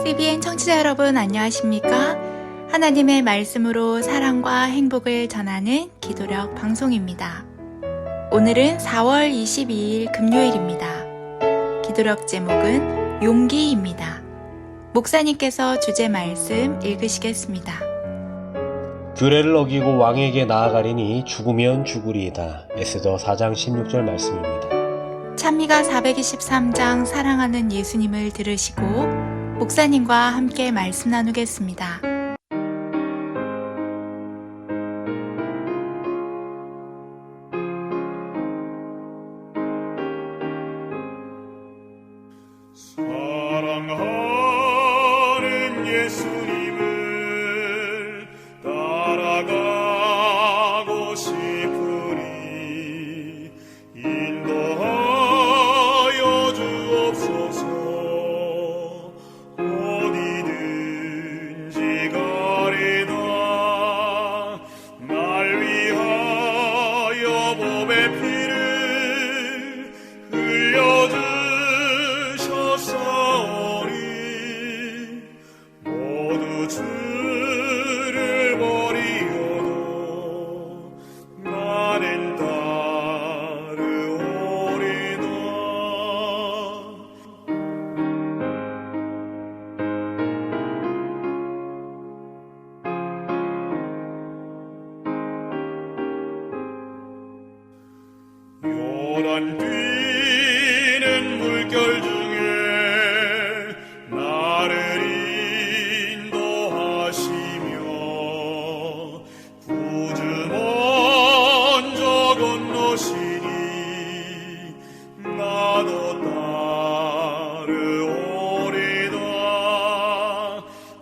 CBN 청취자 여러분 안녕하십니까? 하나님의 말씀으로 사랑과 행복을 전하는 기도력 방송입니다. 오늘은 4월 22일 금요일입니다. 기도력 제목은 용기입니다. 목사님께서 주제 말씀 읽으시겠습니다. 규례를 어기고 왕에게 나아가리니 죽으면 죽으리이다. 에스더 4장 16절 말씀입니다. 찬미가 423장 사랑하는 예수님을 들으시고 목사님과 함께 말씀 나누겠습니다. 사랑하는 예수님을 따라가고 싶으니 인도하여 주옵소서. 어디든지 가리나 날 위하여 몸의 피를 흘려주셨사오니 모두 주를 버리어도 나는 따르오리다. 요단 뛰는 물결 중에 나를 인도하시며 구주 먼저 건너시니 나도 따르오리다.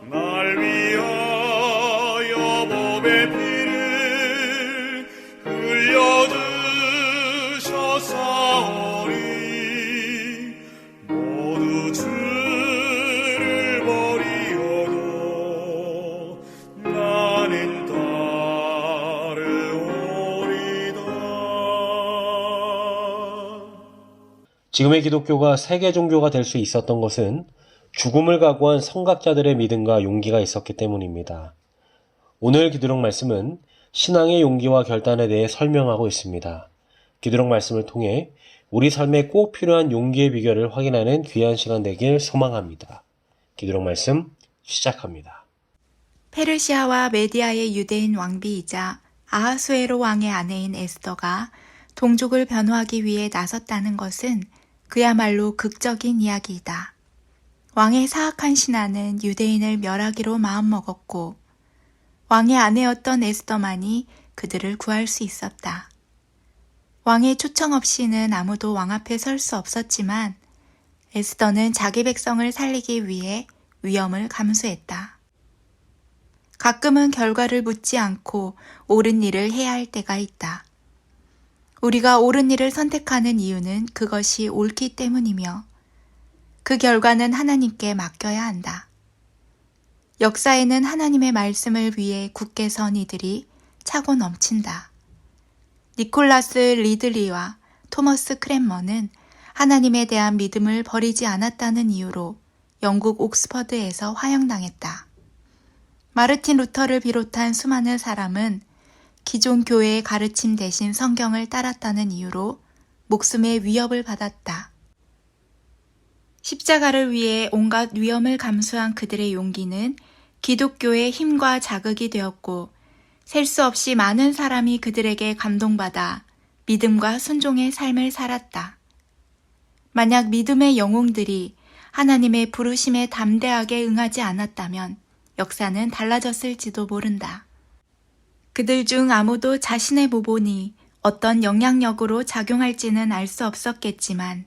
날 위하여 몸의 피를 흘려주셨사오니 모두 주를 버리어도 나는 따르오리다. 지금의 기독교가 세계 종교가 될 수 있었던 것은 죽음을 각오한 성각자들의 믿음과 용기가 있었기 때문입니다. 오늘 기도록 말씀은 신앙의 용기와 결단에 대해 설명하고 있습니다. 기도록 말씀을 통해 우리 삶에 꼭 필요한 용기의 비결을 확인하는 귀한 시간 되길 소망합니다. 기도록 말씀 시작합니다. 페르시아와 메디아의 유대인 왕비이자 아하수에로 왕의 아내인 에스더가 동족을 변호하기 위해 나섰다는 것은 그야말로 극적인 이야기이다. 왕의 사악한 신하는 유대인을 멸하기로 마음먹었고 왕의 아내였던 에스더만이 그들을 구할 수 있었다. 왕의 초청 없이는 아무도 왕 앞에 설 수 없었지만 에스더는 자기 백성을 살리기 위해 위험을 감수했다. 가끔은 결과를 묻지 않고 옳은 일을 해야 할 때가 있다. 우리가 옳은 일을 선택하는 이유는 그것이 옳기 때문이며 그 결과는 하나님께 맡겨야 한다. 역사에는 하나님의 말씀을 위해 굳게 선 이들이 차고 넘친다. 니콜라스 리들리와 토머스 크랜머는 하나님에 대한 믿음을 버리지 않았다는 이유로 영국 옥스퍼드에서 화형당했다. 마르틴 루터를 비롯한 수많은 사람은 기존 교회의 가르침 대신 성경을 따랐다는 이유로 목숨의 위협을 받았다. 십자가를 위해 온갖 위험을 감수한 그들의 용기는 기독교의 힘과 자극이 되었고 셀 수 없이 많은 사람이 그들에게 감동받아 믿음과 순종의 삶을 살았다. 만약 믿음의 영웅들이 하나님의 부르심에 담대하게 응하지 않았다면 역사는 달라졌을지도 모른다. 그들 중 아무도 자신의 모본이 어떤 영향력으로 작용할지는 알 수 없었겠지만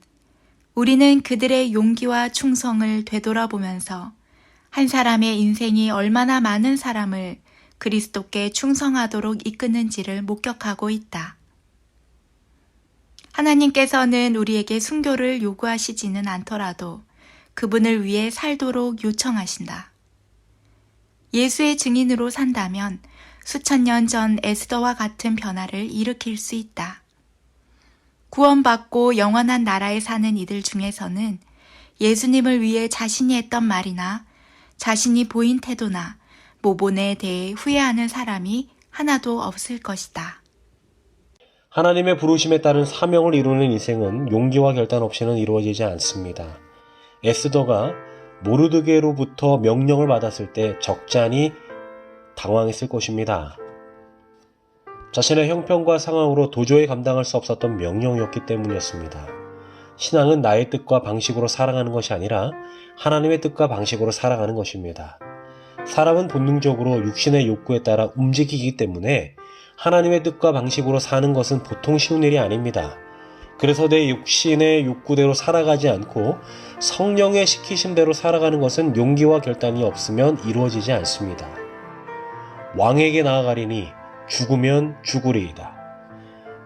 우리는 그들의 용기와 충성을 되돌아보면서 한 사람의 인생이 얼마나 많은 사람을 그리스도께 충성하도록 이끄는지를 목격하고 있다. 하나님께서는 우리에게 순교를 요구하시지는 않더라도 그분을 위해 살도록 요청하신다. 예수의 증인으로 산다면 수천 년 전 에스더와 같은 변화를 일으킬 수 있다. 구원받고 영원한 나라에 사는 이들 중에서는 예수님을 위해 자신이 했던 말이나 자신이 보인 태도나 모본에 대해 후회하는 사람이 하나도 없을 것이다. 하나님의 부르심에 따른 사명을 이루는 인생은 용기와 결단 없이는 이루어지지 않습니다. 에스더가 모르드게로부터 명령을 받았을 때 적잖이 당황했을 것입니다. 자신의 형편과 상황으로 도저히 감당할 수 없었던 명령이었기 때문이었습니다. 신앙은 나의 뜻과 방식으로 살아가는 것이 아니라 하나님의 뜻과 방식으로 살아가는 것입니다. 사람은 본능적으로 육신의 욕구에 따라 움직이기 때문에 하나님의 뜻과 방식으로 사는 것은 보통 쉬운 일이 아닙니다. 그래서 내 육신의 욕구대로 살아가지 않고 성령의 시키심대로 살아가는 것은 용기와 결단이 없으면 이루어지지 않습니다. 왕에게 나아가리니 죽으면 죽으리이다.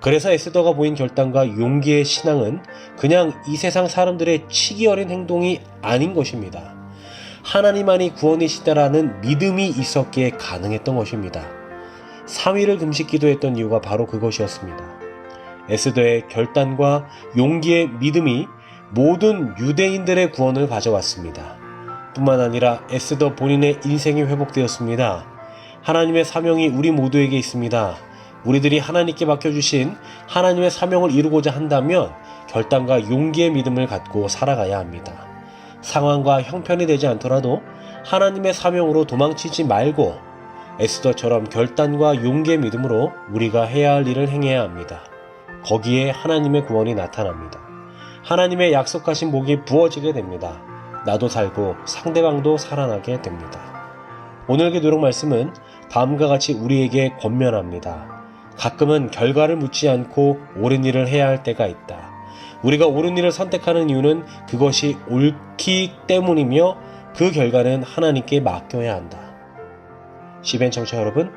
그래서 에스더가 보인 결단과 용기의 신앙은 그냥 이 세상 사람들의 치기 어린 행동이 아닌 것입니다. 하나님만이 구원이시다라는 믿음이 있었기에 가능했던 것입니다. 3일을 금식 기도했던 이유가 바로 그것이었습니다. 에스더의 결단과 용기의 믿음이 모든 유대인들의 구원을 가져왔습니다. 뿐만 아니라 에스더 본인의 인생이 회복되었습니다. 하나님의 사명이 우리 모두에게 있습니다. 우리들이 하나님께 맡겨주신 하나님의 사명을 이루고자 한다면 결단과 용기의 믿음을 갖고 살아가야 합니다. 상황과 형편이 되지 않더라도 하나님의 사명으로 도망치지 말고 에스더처럼 결단과 용기의 믿음으로 우리가 해야 할 일을 행해야 합니다. 거기에 하나님의 구원이 나타납니다. 하나님의 약속하신 복이 부어지게 됩니다. 나도 살고 상대방도 살아나게 됩니다. 오늘 기도록 말씀은 다음과 같이 우리에게 권면합니다. 가끔은 결과를 묻지 않고 옳은 일을 해야 할 때가 있다. 우리가 옳은 일을 선택하는 이유는 그것이 옳기 때문이며 그 결과는 하나님께 맡겨야 한다. 시벤 청취자 여러분,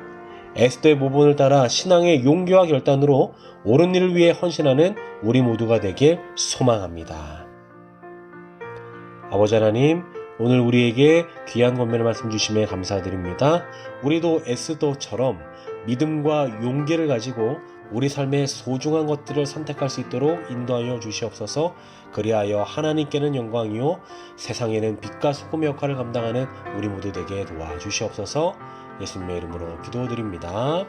에스더의 모본을 따라 신앙의 용기와 결단으로 옳은 일을 위해 헌신하는 우리 모두가 되길 소망합니다. 아버지 하나님, 오늘 우리에게 귀한 권면의 말씀 주심에 감사드립니다. 우리도 에스더처럼 믿음과 용기를 가지고 우리 삶의 소중한 것들을 선택할 수 있도록 인도하여 주시옵소서. 그리하여 하나님께는 영광이요 세상에는 빛과 소금의 역할을 감당하는 우리 모두 되게 도와주시옵소서. 예수님의 이름으로 기도드립니다.